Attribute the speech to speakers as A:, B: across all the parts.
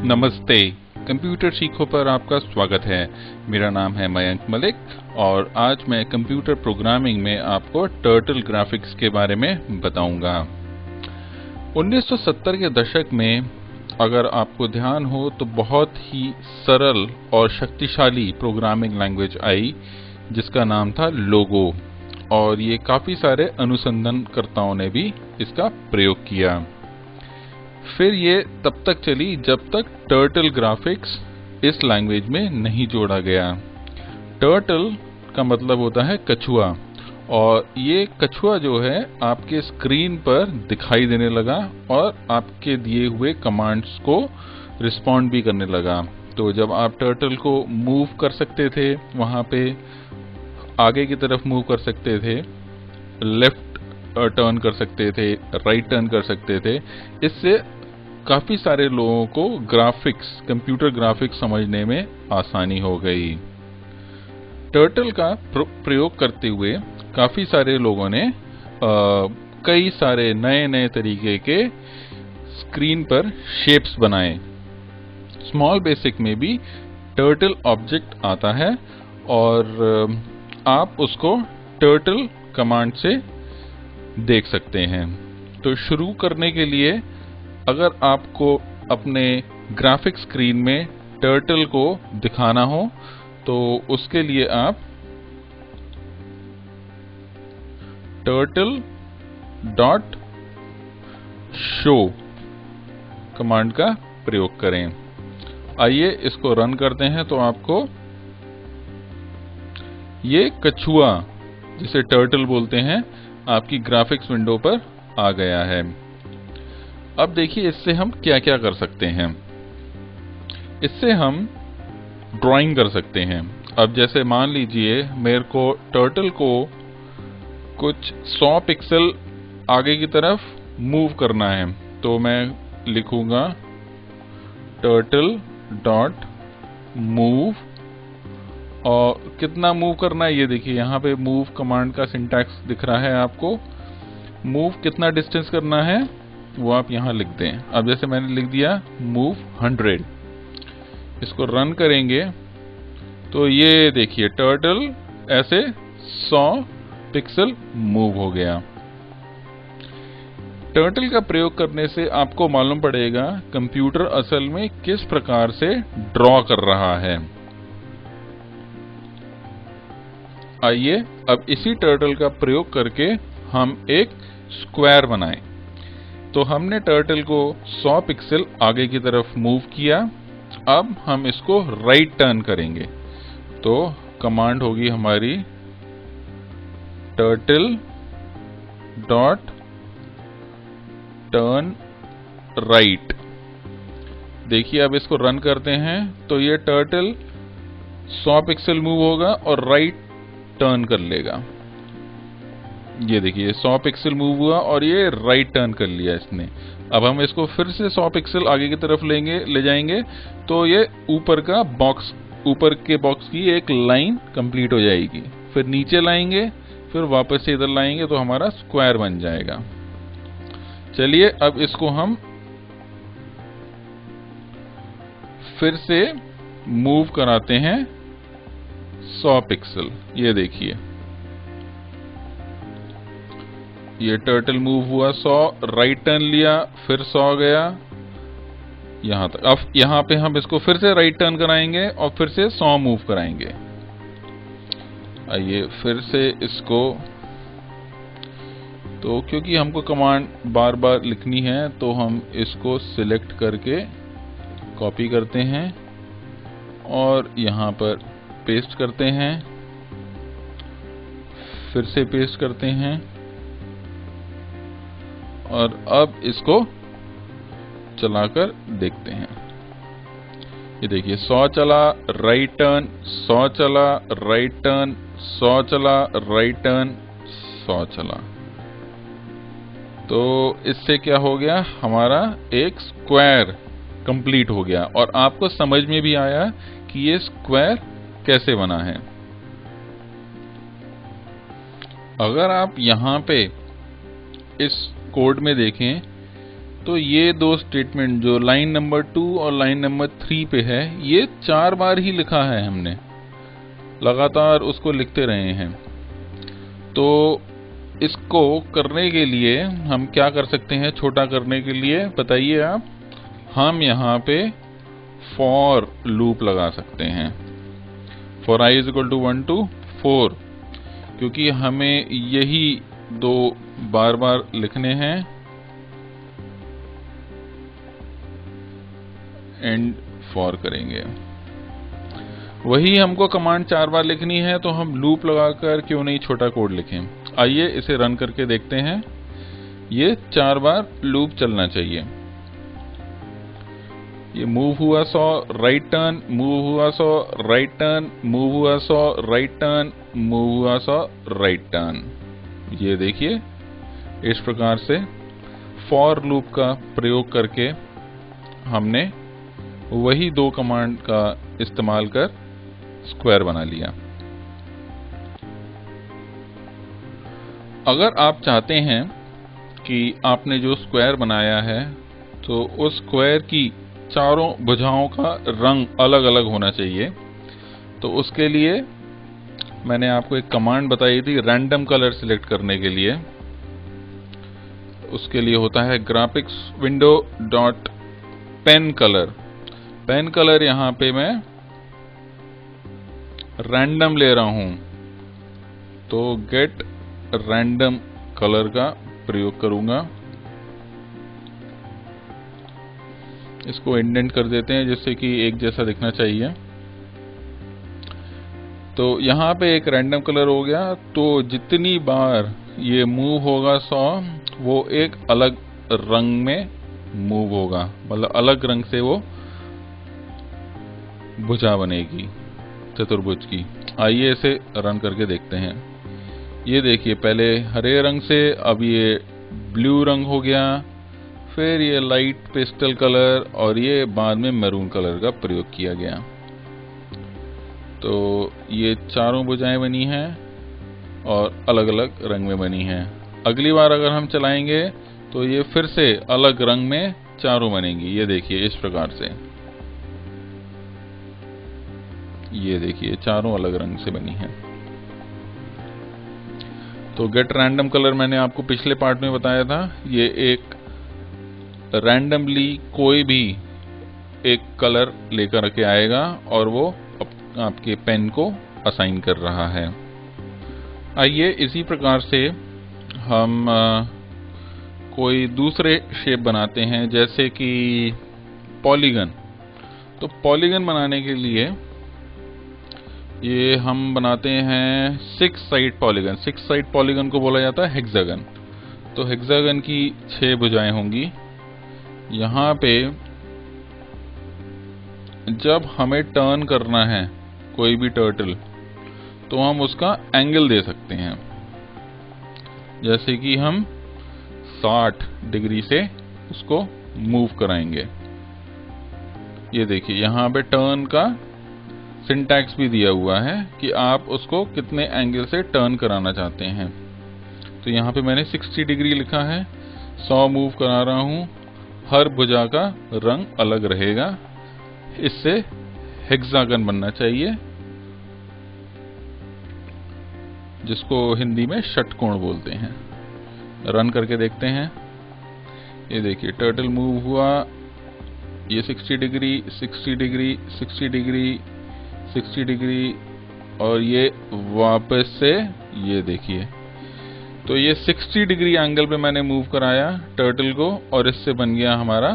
A: नमस्ते। कंप्यूटर सीखो पर आपका स्वागत है। मेरा नाम है मयंक मलिक और आज मैं कंप्यूटर प्रोग्रामिंग में आपको टर्टल ग्राफिक्स के बारे में बताऊंगा। 1970 के दशक में अगर आपको ध्यान हो तो बहुत ही सरल और शक्तिशाली प्रोग्रामिंग लैंग्वेज आई जिसका नाम था लोगो, और ये काफी सारे अनुसंधानकर्ताओं ने भी इसका प्रयोग किया। फिर ये तब तक चली जब तक टर्टल ग्राफिक्स इस लैंग्वेज में नहीं जोड़ा गया। टर्टल का मतलब होता है कछुआ, और ये कछुआ जो है आपके स्क्रीन पर दिखाई देने लगा और आपके दिए हुए कमांड्स को रिस्पॉन्ड भी करने लगा। तो जब आप टर्टल को मूव कर सकते थे, वहां पे आगे की तरफ मूव कर सकते थे, लेफ्ट टर्न कर सकते थे, राइट टर्न कर सकते थे, इससे काफी सारे लोगों को ग्राफिक्स, कंप्यूटर ग्राफिक्स समझने में आसानी हो गई। टर्टल का प्रयोग करते हुए काफी सारे लोगों ने कई सारे नए नए तरीके के स्क्रीन पर शेप्स बनाए। स्मॉल बेसिक में भी टर्टल ऑब्जेक्ट आता है और आप उसको टर्टल कमांड से देख सकते हैं। तो शुरू करने के लिए अगर आपको अपने ग्राफिक स्क्रीन में टर्टल को दिखाना हो तो उसके लिए आप turtle डॉट शो कमांड का प्रयोग करें। आइए इसको रन करते हैं तो आपको ये कछुआ, जिसे टर्टल बोलते हैं, आपकी ग्राफिक्स विंडो पर आ गया है। अब देखिए इससे हम क्या क्या कर सकते हैं। इससे हम ड्राइंग कर सकते हैं। अब जैसे मान लीजिए मेरे को टर्टल को कुछ 100 पिक्सल आगे की तरफ मूव करना है, तो मैं लिखूंगा टर्टल डॉट मूव, और कितना मूव करना है ये देखिए यहाँ पे मूव कमांड का सिंटैक्स दिख रहा है आपको। मूव कितना डिस्टेंस करना है वो आप यहाँ लिख दें। अब जैसे मैंने लिख दिया मूव 100, इसको रन करेंगे तो ये देखिए टर्टल ऐसे 100 पिक्सल मूव हो गया। टर्टल का प्रयोग करने से आपको मालूम पड़ेगा कंप्यूटर असल में किस प्रकार से ड्रॉ कर रहा है। आइए अब इसी टर्टल का प्रयोग करके हम एक स्क्वायर बनाएं। तो हमने टर्टल को 100 पिक्सल आगे की तरफ मूव किया। अब हम इसको राइट टर्न करेंगे, तो कमांड होगी हमारी टर्टल डॉट टर्न राइट। देखिए अब इसको रन करते हैं तो ये टर्टल 100 पिक्सल मूव होगा और राइट टर्न कर लेगा। ये देखिए 100 पिक्सल मूव हुआ और ये राइट टर्न कर लिया इसने। अब हम इसको फिर से 100 पिक्सल आगे की तरफ ले जाएंगे तो ये ऊपर के बॉक्स की एक लाइन कंप्लीट हो जाएगी। फिर नीचे लाएंगे, फिर वापस से इधर लाएंगे तो हमारा स्क्वायर बन जाएगा। चलिए अब इसको हम फिर से मूव कराते हैं 100 पिक्सल। ये देखिए ये टर्टल मूव हुआ 100, राइट टर्न लिया, फिर 100 गया यहां तक। अब यहां पे हम इसको फिर से राइट टर्न कराएंगे और फिर से 100 मूव कराएंगे। आइए फिर से इसको, तो क्योंकि हमको कमांड बार बार लिखनी है तो हम इसको सिलेक्ट करके कॉपी करते हैं और यहां पर पेस्ट करते हैं, फिर से पेस्ट करते हैं, और अब इसको चलाकर देखते हैं। ये देखिए 100 चला, राइट टर्न, 100 चला, राइट टर्न, 100 चला, राइट टर्न, 100 चला। तो इससे क्या हो गया, हमारा एक स्क्वायर कंप्लीट हो गया और आपको समझ में भी आया कि ये स्क्वायर कैसे बना है। अगर आप यहां पे इस कोड में देखें तो ये दो स्टेटमेंट जो लाइन नंबर 2 और लाइन नंबर 3 पे है, ये 4 बार ही लिखा है हमने, लगातार उसको लिखते रहे हैं। तो इसको करने के लिए हम क्या कर सकते हैं? छोटा करने के लिए बताइए आप। हम यहाँ पे फॉर लूप लगा सकते हैं, फॉर i = 1 to 4, क्योंकि हमें यही दो बार बार लिखने हैं। एंड फॉर करेंगे, वही हमको कमांड 4 बार लिखनी है, तो हम लूप लगाकर क्यों नहीं छोटा कोड लिखें। आइए इसे रन करके देखते हैं। ये 4 बार लूप चलना चाहिए। ये मूव हुआ 100, राइट टर्न, मूव हुआ 100, राइट टर्न, मूव हुआ 100, राइट टर्न, मूव हुआ 100, राइट टर्न। ये देखिए, इस प्रकार से फॉर लूप का प्रयोग करके हमने वही दो कमांड का इस्तेमाल कर स्क्वायर बना लिया। अगर आप चाहते हैं कि आपने जो स्क्वायर बनाया है तो उस स्क्वायर की चारों भुजाओं का रंग अलग अलग होना चाहिए, तो उसके लिए मैंने आपको एक कमांड बताई थी रैंडम कलर सिलेक्ट करने के लिए। उसके लिए होता है graphics window dot pen colour. Pen colour यहां पे मैं रैंडम ले रहा हूं, तो गेट रैंडम कलर का प्रयोग करूंगा। इसको इंडेंट कर देते हैं जिससे कि एक जैसा दिखना चाहिए। तो यहां पे एक रैंडम कलर हो गया, तो जितनी बार ये मूव होगा 100, वो एक अलग रंग में मूव होगा, मतलब अलग रंग से वो भुजा बनेगी चतुर्भुज की। आइए इसे रन करके देखते हैं। ये देखिए, पहले हरे रंग से अब ये ब्लू रंग हो गया, फिर ये लाइट पेस्टल कलर, और ये बाद में मैरून कलर का प्रयोग किया गया। तो ये चारों भुजाएं बनी हैं और अलग अलग रंग में बनी हैं। अगली बार अगर हम चलाएंगे तो ये फिर से अलग रंग में चारों बनेंगी। ये देखिए, इस प्रकार से ये देखिए चारों अलग रंग से बनी हैं। तो गेट रैंडम कलर मैंने आपको पिछले पार्ट में बताया था। ये एक रैंडमली कोई भी एक कलर लेकर के आएगा और वो आपके पेन को असाइन कर रहा है। आइए इसी प्रकार से हम कोई दूसरे शेप बनाते हैं, जैसे कि पॉलीगन। तो पॉलीगन बनाने के लिए ये हम बनाते हैं 6 साइड पॉलीगन। 6 साइड पॉलीगन को बोला जाता है हेक्सागन। तो हेक्सागन की 6 भुजाएं होंगी। यहाँ पे जब हमें टर्न करना है कोई भी टर्टल, तो हम उसका एंगल दे सकते हैं, जैसे कि हम 60 डिग्री से उसको मूव कराएंगे। ये देखिए, यहाँ पे टर्न का सिंटैक्स भी दिया हुआ है कि आप उसको कितने एंगल से टर्न कराना चाहते हैं। तो यहाँ पे मैंने 60 डिग्री लिखा है, 100 मूव करा रहा हूँ। हर भुजा का रंग अलग रहेगा, इससे हेक्सागन बनना चाहिए, जिसको हिंदी में षटकोण बोलते हैं। रन करके देखते हैं। ये देखिए, टर्टल मूव हुआ, ये 60 डिग्री, 60 डिग्री, 60 डिग्री, 60 डिग्री, और ये वापस से ये देखिए। तो ये 60 डिग्री एंगल पे मैंने मूव कराया टर्टल को, और इससे बन गया हमारा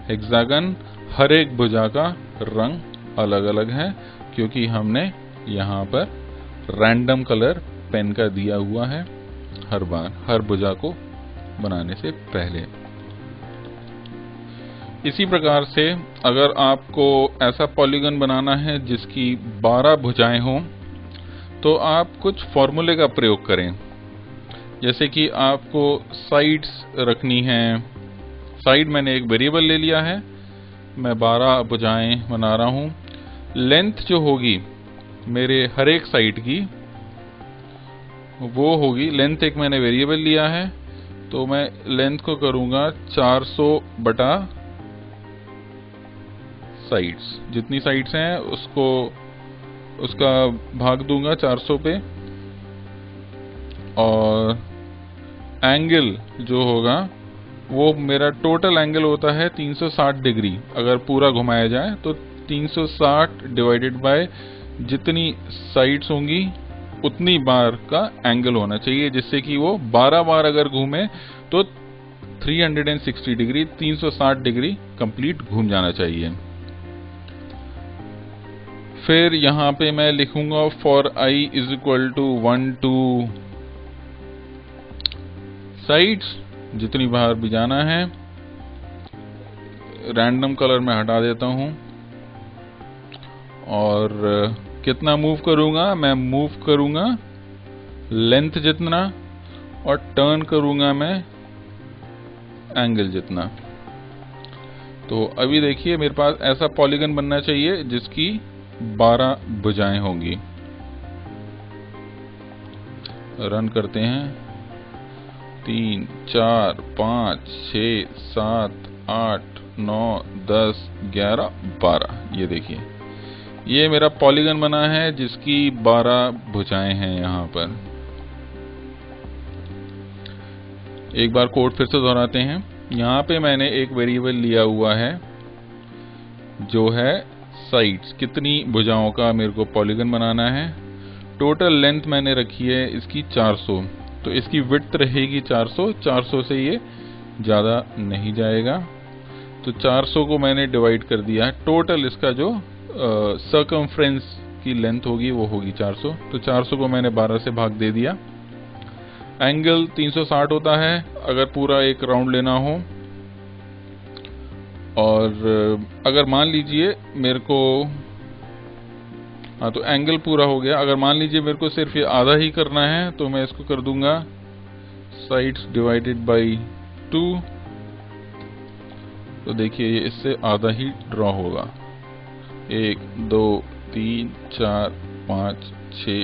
A: हेक्सागन। हर एक भुजा का रंग अलग अलग है, क्योंकि हमने यहाँ पर रैंडम कलर पेन का दिया हुआ है हर बार, हर भुजा को बनाने से पहले। इसी प्रकार से अगर आपको ऐसा पॉलीगन बनाना है जिसकी 12 भुजाएं हों, तो आप कुछ फॉर्मूले का प्रयोग करें। जैसे कि आपको साइड्स रखनी है। साइड मैंने एक वेरिएबल ले लिया है, मैं 12 भुजाएं बना रहा हूं। लेंथ जो होगी मेरे हर एक साइड की, वो होगी, लेंथ एक मैंने वेरिएबल लिया है, तो मैं लेंथ को करूंगा 400 बटा साइड्स, जितनी साइड्स हैं उसका भाग दूंगा 400 पे, और एंगल जो होगा वो मेरा टोटल एंगल होता है 360 डिग्री। अगर पूरा घुमाया जाए तो 360 डिवाइडेड बाय जितनी साइड्स होंगी उतनी बार का एंगल होना चाहिए, जिससे कि वो 12 बार अगर घूमे तो 360 डिग्री 360 डिग्री कंप्लीट घूम जाना चाहिए। फिर यहां पे मैं लिखूंगा for I is equal to 1 to sides, जितनी बार भी जाना है। रैंडम कलर में हटा देता हूं, और कितना मूव करूंगा, मैं मूव करूंगा लेंथ जितना, और टर्न करूंगा मैं एंगल जितना। तो अभी देखिए मेरे पास ऐसा पॉलीगन बनना चाहिए जिसकी 12 भुजाएं होंगी। रन करते हैं। 3 4 5 6 7 8 9 10 11 12, ये देखिए ये मेरा पॉलीगन बना है जिसकी 12 भुजाएं हैं। यहां पर एक बार कोड फिर से दोहराते हैं। यहां पे मैंने एक वेरिएबल लिया हुआ है जो है साइड्स, कितनी भुजाओं का मेरे को पॉलीगन बनाना है। टोटल लेंथ मैंने रखी है इसकी 400, तो इसकी विड्थ रहेगी 400 से ये ज़्यादा नहीं जाएगा। तो 400 को मैंने डिवाइड कर दिया है। टोटल इसका जो सर्कमफ्रेंस की लेंथ होगी वो होगी 400, तो 400 को मैंने 12 से भाग दे दिया। एंगल 360 होता है अगर पूरा एक राउंड लेना हो, और अगर मान लीजिए मेरे को, हाँ तो एंगल पूरा हो गया। अगर मान लीजिए मेरे को सिर्फ ये आधा ही करना है तो मैं इसको कर दूंगा साइड्स डिवाइडेड बाई 2। तो देखिए ये इससे आधा ही ड्रॉ होगा। 1 2 3 4 5 6,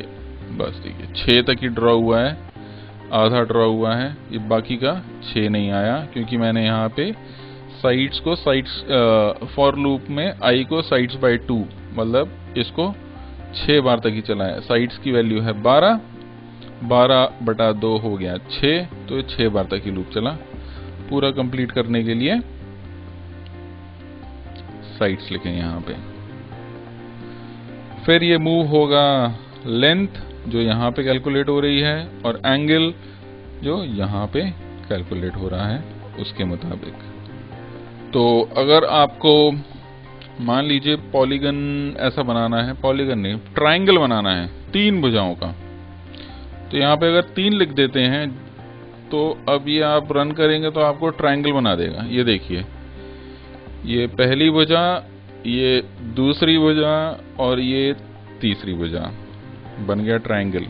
A: बस देखिए 6 तक ही ड्रॉ हुआ है, आधा ड्रॉ हुआ है। ये बाकी का 6 नहीं आया क्योंकि मैंने यहाँ पे साइड्स को फॉर लूप में आई को साइड्स बाय 2, मतलब इसको 6 बार तक ही चलाया। साइड्स की वैल्यू है 12, 12 बटा 2 हो गया 6, तो ये 6 बार तक ही लूप चला। पूरा कंप्लीट करने के लिए साइड्स लिखें यहाँ पे। फिर ये मूव होगा लेंथ जो यहाँ पे कैलकुलेट हो रही है, और एंगल जो यहाँ पे कैलकुलेट हो रहा है उसके मुताबिक। तो अगर आपको मान लीजिए पॉलीगन ऐसा बनाना है, पॉलीगन नहीं ट्रायंगल बनाना है 3 भुजाओं का, तो यहाँ पे अगर 3 लिख देते हैं तो अब ये आप रन करेंगे तो आपको ट्रायंगल बना देगा। ये देखिए ये पहली भुजा, ये दूसरी भुजा, और ये तीसरी भुजा, बन गया ट्रायंगल।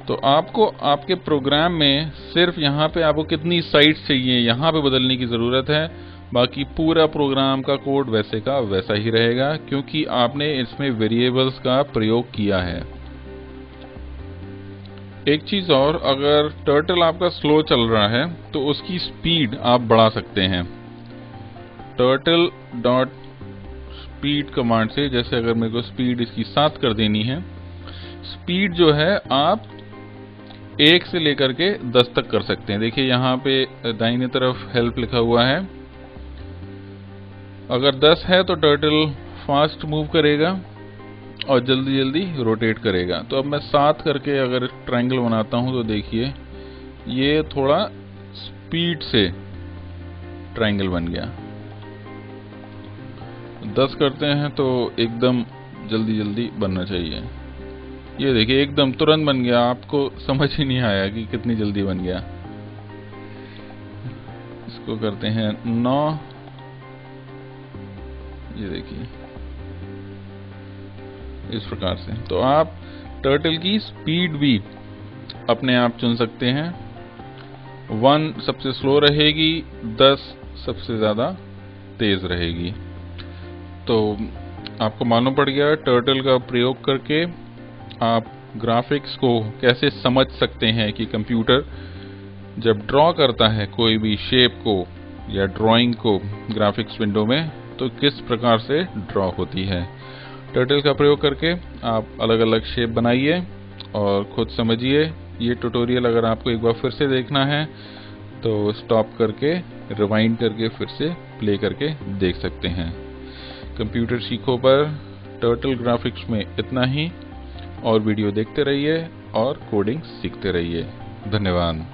A: तो आपको आपके प्रोग्राम में सिर्फ यहाँ पे आपको कितनी साइड्स चाहिए यहाँ पे बदलने की ज़रूरत है, बाकी पूरा प्रोग्राम का कोड वैसे का वैसा ही रहेगा क्योंकि आपने इसमें वेरिएबल्स का प्रयोग किया है। एक चीज़ और, अगर टर्टल आपका स्लो चल रहा है तो उसकी स्पीड आप बढ़ा सकते हैं। टर्टल डॉट स्पीड कमांड से, जैसे अगर मेरे को स्पीड इसकी 7 कर देनी है, स्पीड जो है आप 1 से लेकर के 10 तक कर सकते हैं। देखिए यहाँ पे दाहिने तरफ हेल्प लिखा हुआ है। अगर 10 है तो टर्टल फास्ट मूव करेगा और जल्दी जल्दी रोटेट करेगा। तो अब मैं 7 करके अगर ट्रायंगल बनाता हूं तो देखिए ये थोड़ा स्पीड से ट्रायंगल बन गया। 10 करते हैं तो एकदम जल्दी जल्दी बनना चाहिए। ये देखिए एकदम तुरंत बन गया, आपको समझ ही नहीं आया कि कितनी जल्दी बन गया। इसको करते हैं 9, ये देखिए इस प्रकार से। तो आप टर्टल की स्पीड भी अपने आप चुन सकते हैं। 1 सबसे स्लो रहेगी, 10 सबसे ज्यादा तेज रहेगी। तो आपको मालूम पड़ गया टर्टल का प्रयोग करके आप ग्राफिक्स को कैसे समझ सकते हैं कि कंप्यूटर जब ड्रॉ करता है कोई भी शेप को या ड्राइंग को ग्राफिक्स विंडो में तो किस प्रकार से ड्रॉ होती है। टर्टल का प्रयोग करके आप अलग अलग शेप बनाइए और खुद समझिए। ये ट्यूटोरियल अगर आपको एक बार फिर से देखना है तो स्टॉप करके रिवाइंड करके फिर से प्ले करके देख सकते हैं। कंप्यूटर सीखो पर टर्टल ग्राफिक्स में इतना ही, और वीडियो देखते रहिए और कोडिंग सीखते रहिए। धन्यवाद।